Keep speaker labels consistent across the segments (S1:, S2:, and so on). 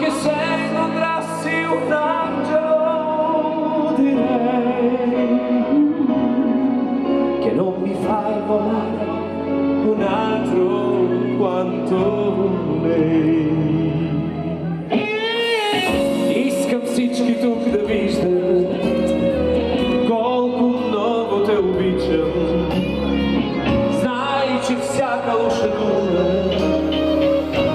S1: Anche se incontrassi un angelo direi che non mi fai volare un altro quanto lei. Искам всички тук да виждат колко много те обичам. Знай, че всяка лоша дума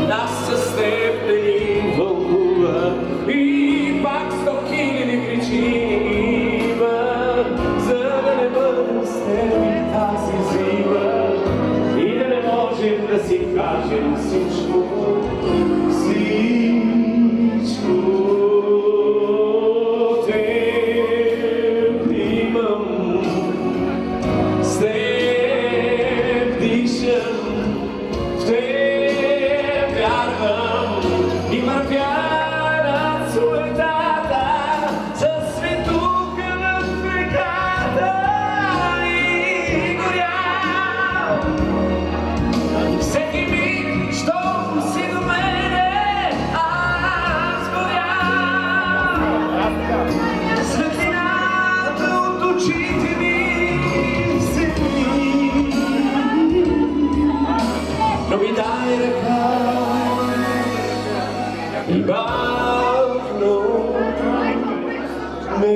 S1: нас с теб не ни вълнува. И пак 100 000 причини има, за да не бъдем с теб тази зима и да не можем да си кажем всичко. Но ми дай ръка и бавно ме